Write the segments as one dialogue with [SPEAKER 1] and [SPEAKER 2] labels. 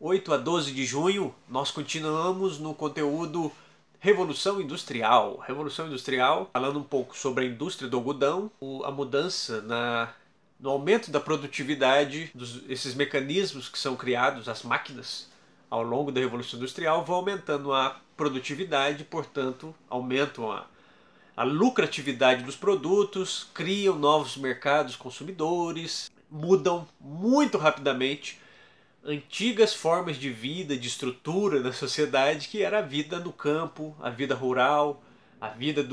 [SPEAKER 1] 8 a 12 de junho, nós continuamos no conteúdo Revolução Industrial. Revolução Industrial, falando um pouco sobre a indústria do algodão, a mudança no aumento da produtividade, esses mecanismos que são criados, as máquinas, ao longo da Revolução Industrial, vão aumentando a produtividade, portanto, aumentam a lucratividade dos produtos, criam novos mercados consumidores, mudam muito rapidamente antigas formas de vida, de estrutura da sociedade, que era a vida no campo, a vida rural, a vida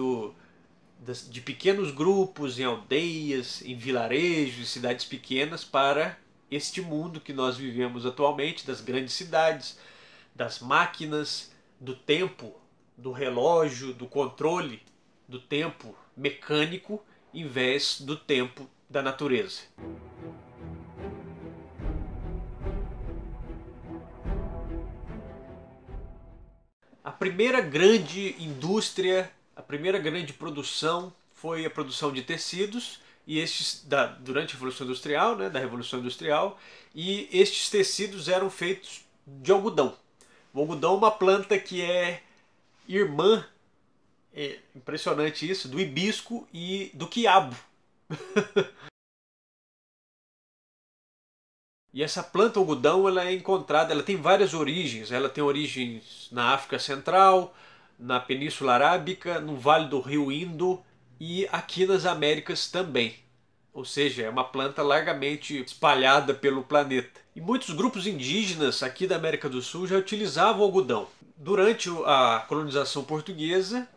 [SPEAKER 1] de pequenos grupos, em aldeias, em vilarejos, cidades pequenas, para este mundo que nós vivemos atualmente, das grandes cidades, das máquinas, do tempo, do relógio, do controle do tempo mecânico, em vez do tempo da natureza. A primeira grande indústria, a primeira grande produção foi a produção de tecidos, e durante a Revolução Industrial, da Revolução Industrial, e estes tecidos eram feitos de algodão. O algodão é uma planta que é irmã, é impressionante isso, do hibisco e do quiabo. E essa planta algodão, ela é encontrada, ela tem várias origens. Ela tem origens na África Central, na Península Arábica, no Vale do Rio Indo e aqui nas Américas também. Ou seja, é uma planta largamente espalhada pelo planeta. E muitos grupos indígenas aqui da América do Sul já utilizavam algodão. Durante a colonização portuguesa,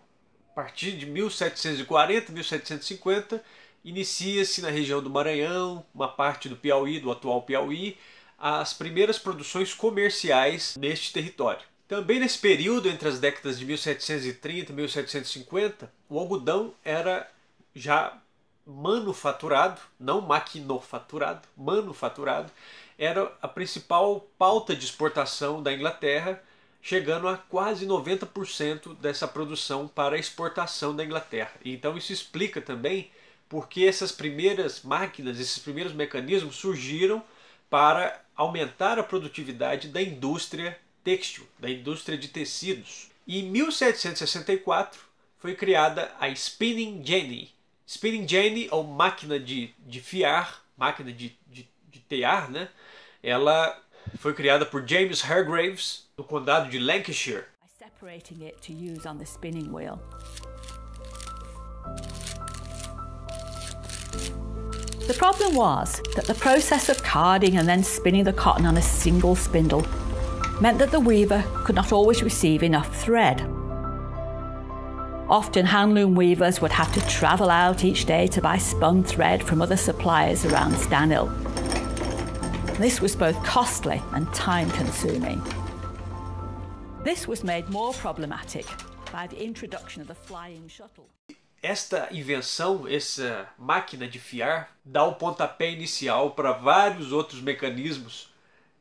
[SPEAKER 1] a partir de 1740, 1750, inicia-se na região do Maranhão, uma parte do Piauí, do atual Piauí, as primeiras produções comerciais neste território. Também nesse período, entre as décadas de 1730 e 1750, o algodão era já manufaturado, não maquinofaturado, manufaturado, era a principal pauta de exportação da Inglaterra, chegando a quase 90% dessa produção para exportação da Inglaterra. Então isso explica também porque essas primeiras máquinas, esses primeiros mecanismos surgiram para aumentar a produtividade da indústria têxtil, da indústria de tecidos. E em 1764 foi criada a Spinning Jenny. Spinning Jenny, ou máquina de fiar, máquina de tear, Ela foi criada por James Hargreaves, no condado de Lancashire.
[SPEAKER 2] Separating it to use on the spinning wheel. The problem was that the process of carding and then spinning the cotton on a single spindle meant that the weaver could not always receive enough thread. Often handloom weavers would have to travel out each day to buy spun thread from other suppliers around Stanhill. This was both costly and time-consuming. This was made more problematic by the introduction of the flying shuttle.
[SPEAKER 1] Esta invenção, essa máquina de fiar, dá o pontapé inicial para vários outros mecanismos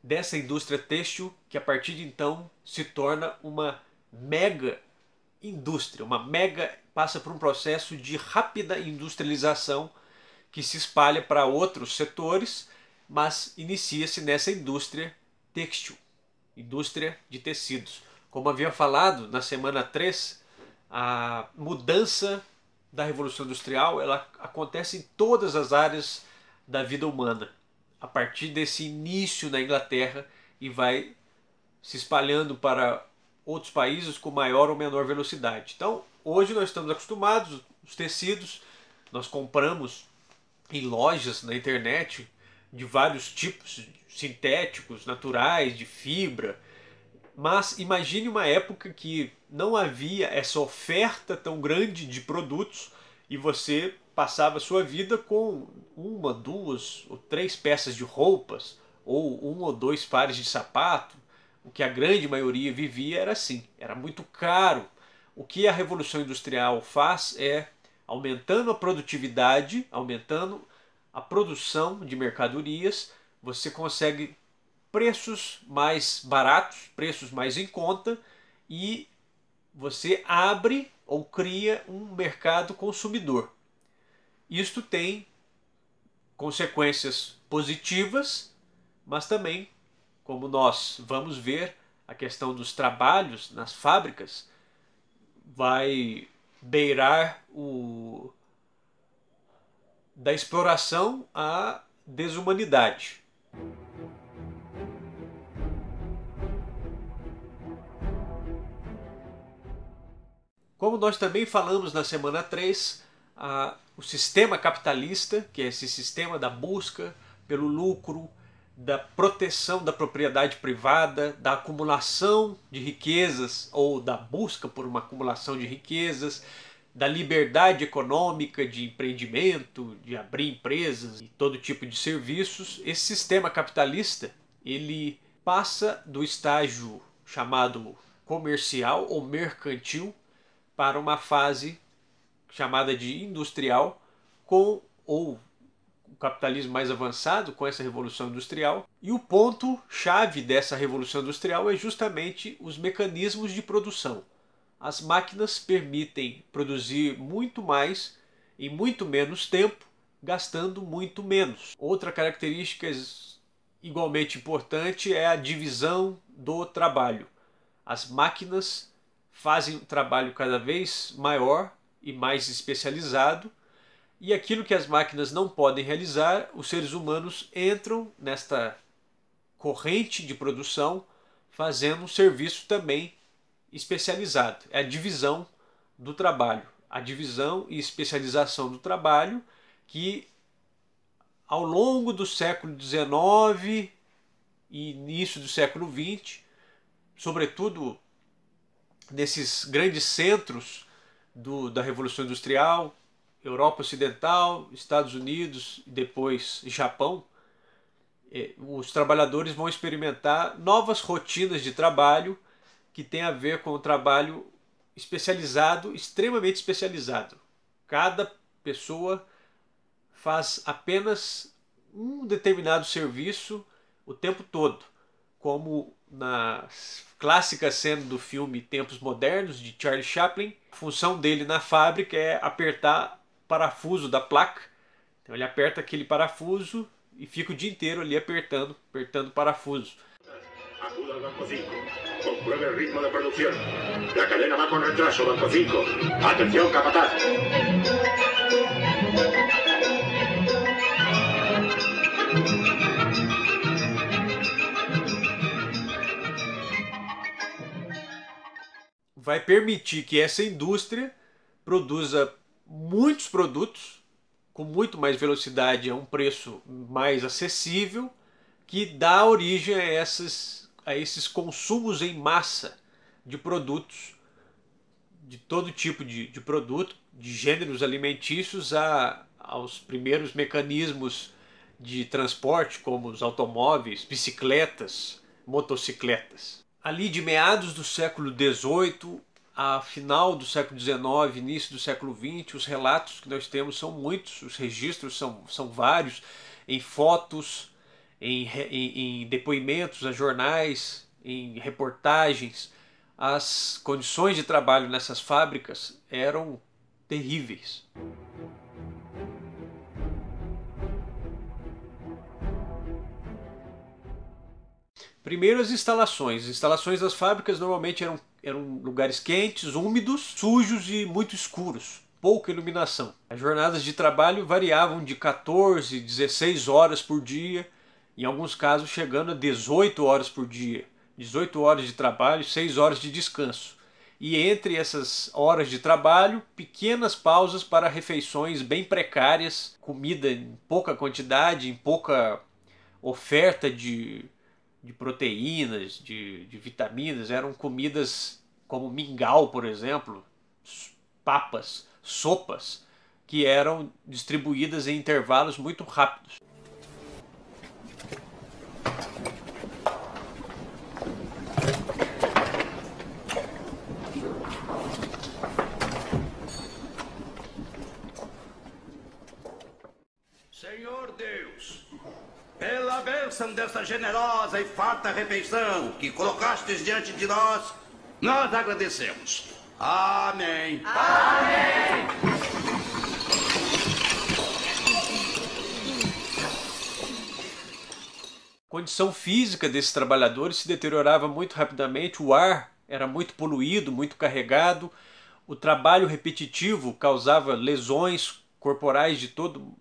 [SPEAKER 1] dessa indústria têxtil, que a partir de então se torna uma mega indústria, passa por um processo de rápida industrialização que se espalha para outros setores, mas inicia-se nessa indústria têxtil, indústria de tecidos. Como havia falado na semana 3, a mudança da Revolução Industrial ela acontece em todas as áreas da vida humana, a partir desse início na Inglaterra, e vai se espalhando para outros países com maior ou menor velocidade. Então, hoje nós estamos acostumados, os tecidos, nós compramos em lojas na internet de vários tipos, sintéticos, naturais, de fibra. Mas imagine uma época que não havia essa oferta tão grande de produtos e você passava a sua vida com 1, 2 ou 3 peças de roupas ou 1 ou 2 pares de sapato. O que a grande maioria vivia era assim, era muito caro. O que a Revolução Industrial faz é, aumentando a produtividade, aumentando a produção de mercadorias, você consegue preços mais baratos, preços mais em conta, e você abre ou cria um mercado consumidor. Isto tem consequências positivas, mas também como nós vamos ver, a questão dos trabalhos nas fábricas vai beirar da exploração à desumanidade. Como nós também falamos na semana 3, o sistema capitalista, que é esse sistema da busca pelo lucro, da proteção da propriedade privada, da acumulação de riquezas ou da busca por uma acumulação de riquezas, da liberdade econômica de empreendimento, de abrir empresas e todo tipo de serviços, esse sistema capitalista ele passa do estágio chamado comercial ou mercantil para uma fase chamada de industrial, com o capitalismo mais avançado, com essa revolução industrial. E o ponto-chave dessa revolução industrial é justamente os mecanismos de produção. As máquinas permitem produzir muito mais em muito menos tempo, gastando muito menos. Outra característica igualmente importante é a divisão do trabalho. As máquinas fazem um trabalho cada vez maior e mais especializado, e aquilo que as máquinas não podem realizar, os seres humanos entram nesta corrente de produção fazendo um serviço também especializado. É a divisão do trabalho, a divisão e especialização do trabalho que ao longo do século XIX e início do século XX, sobretudo nesses grandes centros da Revolução Industrial, Europa Ocidental, Estados Unidos e depois Japão, os trabalhadores vão experimentar novas rotinas de trabalho que tem a ver com o trabalho especializado, extremamente especializado. Cada pessoa faz apenas um determinado serviço o tempo todo, como na clássica cena do filme Tempos Modernos, de Charlie Chaplin. A função dele na fábrica é apertar o parafuso da placa. Então ele aperta aquele parafuso e fica o dia inteiro ali apertando o parafuso.
[SPEAKER 3] Acuda al Banco 5. Compruebe el ritmo de producción. La cadena va con retraso, Banco 5. Atención, capataz.
[SPEAKER 1] Vai permitir que essa indústria produza muitos produtos com muito mais velocidade a um preço mais acessível, que dá origem a esses consumos em massa de produtos, de todo tipo de produto, de gêneros alimentícios aos primeiros mecanismos de transporte, como os automóveis, bicicletas, motocicletas. Ali de meados do século XVIII a final do século XIX, início do século XX, os relatos que nós temos são muitos, os registros são vários, em fotos, em depoimentos a jornais, em reportagens. As condições de trabalho nessas fábricas eram terríveis. Primeiro, as instalações. As instalações das fábricas normalmente eram lugares quentes, úmidos, sujos e muito escuros. Pouca iluminação. As jornadas de trabalho variavam de 14, 16 horas por dia, em alguns casos chegando a 18 horas por dia. 18 horas de trabalho, 6 horas de descanso. E entre essas horas de trabalho, pequenas pausas para refeições bem precárias, comida em pouca quantidade, em pouca oferta de proteínas, de vitaminas. Eram comidas como mingau, por exemplo, papas, sopas, que eram distribuídas em intervalos muito rápidos.
[SPEAKER 4] Senhor Deus, pela bênção desta generosa e farta refeição que colocastes diante de nós, nós agradecemos. Amém. Amém.
[SPEAKER 1] condição física desses trabalhadores se deteriorava muito rapidamente, o ar era muito poluído, muito carregado, o trabalho repetitivo causava lesões corporais de todo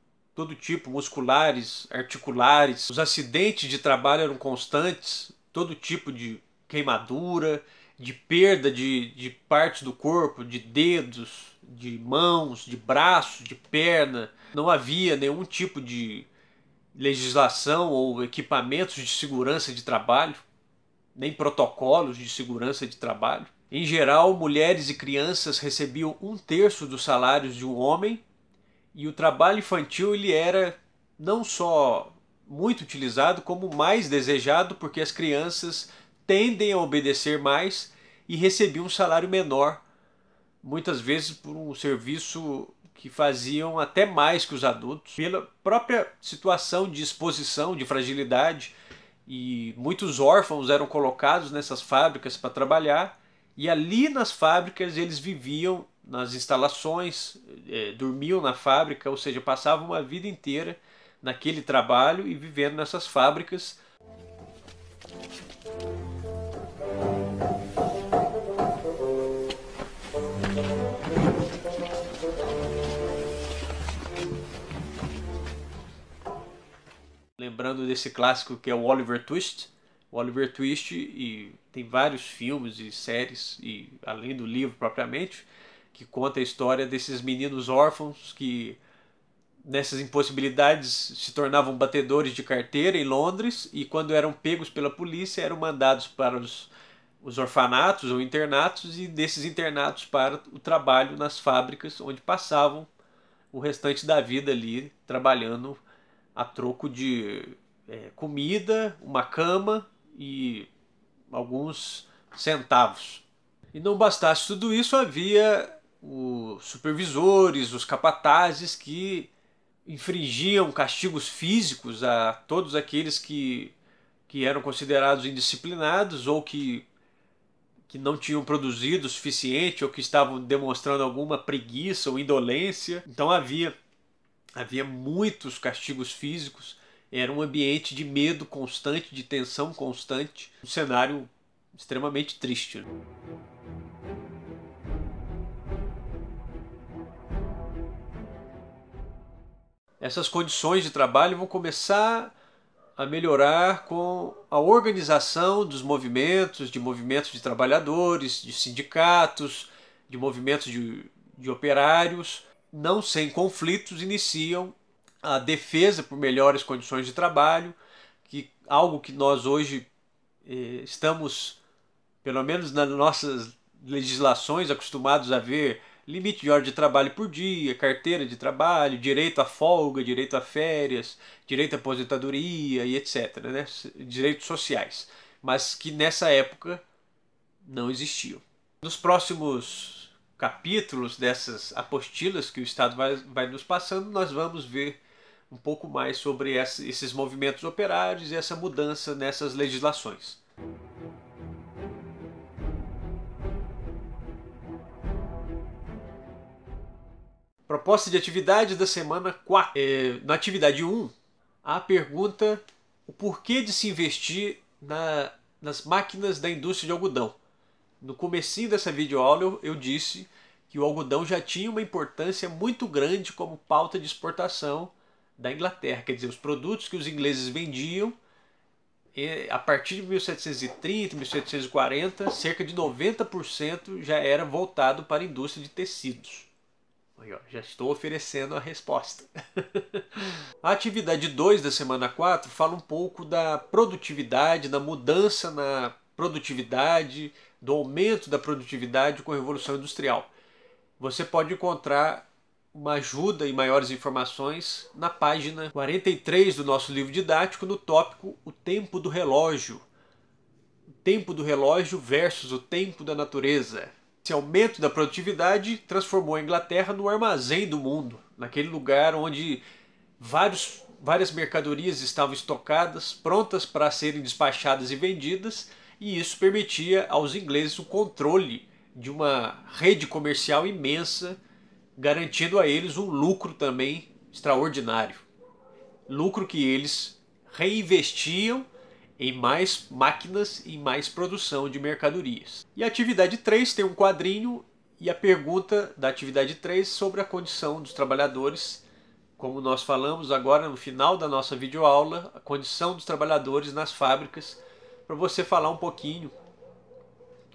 [SPEAKER 1] tipo, musculares, articulares, os acidentes de trabalho eram constantes, todo tipo de queimadura, de perda de partes do corpo, de dedos, de mãos, de braços, de perna. Não havia nenhum tipo de legislação ou equipamentos de segurança de trabalho, nem protocolos de segurança de trabalho. Em geral, mulheres e crianças recebiam 1/3 dos salários de um homem, e o trabalho infantil ele era não só muito utilizado, como mais desejado, porque as crianças tendem a obedecer mais e recebiam um salário menor, muitas vezes por um serviço que faziam até mais que os adultos, pela própria situação de exposição, de fragilidade, e muitos órfãos eram colocados nessas fábricas para trabalhar, e ali nas fábricas eles viviam nas instalações, dormiam na fábrica, ou seja, passavam uma vida inteira naquele trabalho e vivendo nessas fábricas. Lembrando desse clássico que é o Oliver Twist. O Oliver Twist, e tem vários filmes e séries, e além do livro propriamente, que conta a história desses meninos órfãos que nessas impossibilidades se tornavam batedores de carteira em Londres, e quando eram pegos pela polícia eram mandados para os orfanatos ou internatos, e desses internatos para o trabalho nas fábricas, onde passavam o restante da vida ali trabalhando a troco de comida, uma cama e alguns centavos. E não bastasse tudo isso, havia os supervisores, os capatazes que infringiam castigos físicos a todos aqueles que eram considerados indisciplinados ou que não tinham produzido o suficiente ou que estavam demonstrando alguma preguiça ou indolência. Então havia muitos castigos físicos, era um ambiente de medo constante, de tensão constante, um cenário extremamente triste, né? Essas condições de trabalho vão começar a melhorar com a organização dos movimentos de trabalhadores, de sindicatos, de movimentos de operários. Não sem conflitos, iniciam a defesa por melhores condições de trabalho, algo que nós hoje estamos, pelo menos nas nossas legislações, acostumados a ver limite de hora de trabalho por dia, carteira de trabalho, direito à folga, direito a férias, direito à aposentadoria e etc., né? Direitos sociais, mas que nessa época não existiam. Nos próximos capítulos dessas apostilas que o Estado vai nos passando, nós vamos ver um pouco mais sobre esses movimentos operários e essa mudança nessas legislações. Proposta de atividade da semana 4. Na atividade 1, a pergunta: o porquê de se investir nas máquinas da indústria de algodão. No comecinho dessa videoaula eu disse que o algodão já tinha uma importância muito grande como pauta de exportação da Inglaterra. Quer dizer, os produtos que os ingleses vendiam, a partir de 1730, 1740, cerca de 90% já era voltado para a indústria de tecidos. Aí, ó, já estou oferecendo a resposta. A atividade 2 da semana 4 fala um pouco da produtividade, da mudança na produtividade, do aumento da produtividade com a Revolução Industrial. Você pode encontrar uma ajuda e maiores informações na página 43 do nosso livro didático, no tópico O Tempo do Relógio. O tempo do relógio versus o tempo da natureza. Esse aumento da produtividade transformou a Inglaterra no armazém do mundo, naquele lugar onde várias mercadorias estavam estocadas, prontas para serem despachadas e vendidas, e isso permitia aos ingleses o controle de uma rede comercial imensa, garantindo a eles um lucro também extraordinário. Lucro que eles reinvestiam em mais máquinas e mais produção de mercadorias. E a atividade 3 tem um quadrinho e a pergunta da atividade 3 sobre a condição dos trabalhadores, como nós falamos agora no final da nossa videoaula, a condição dos trabalhadores nas fábricas, para você falar um pouquinho,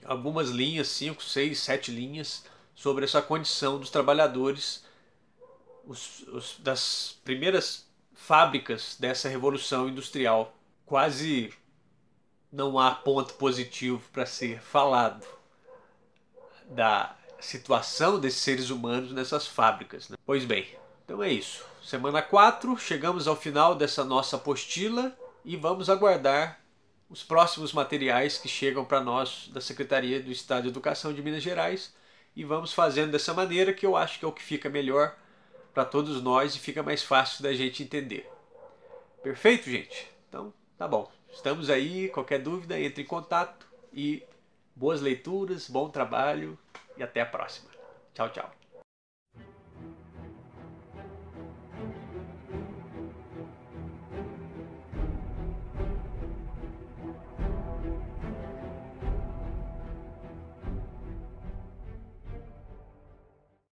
[SPEAKER 1] algumas linhas, 5, 6, 7 linhas, sobre essa condição dos trabalhadores das primeiras fábricas dessa revolução industrial. Quase não há ponto positivo para ser falado da situação desses seres humanos nessas fábricas, né? Pois bem, então é isso. Semana 4, chegamos ao final dessa nossa apostila e vamos aguardar os próximos materiais que chegam para nós da Secretaria do Estado de Educação de Minas Gerais, e vamos fazendo dessa maneira, que eu acho que é o que fica melhor para todos nós e fica mais fácil da gente entender. Perfeito, gente? Então, tá bom. Estamos aí, qualquer dúvida, entre em contato e boas leituras, bom trabalho e até a próxima. Tchau, tchau.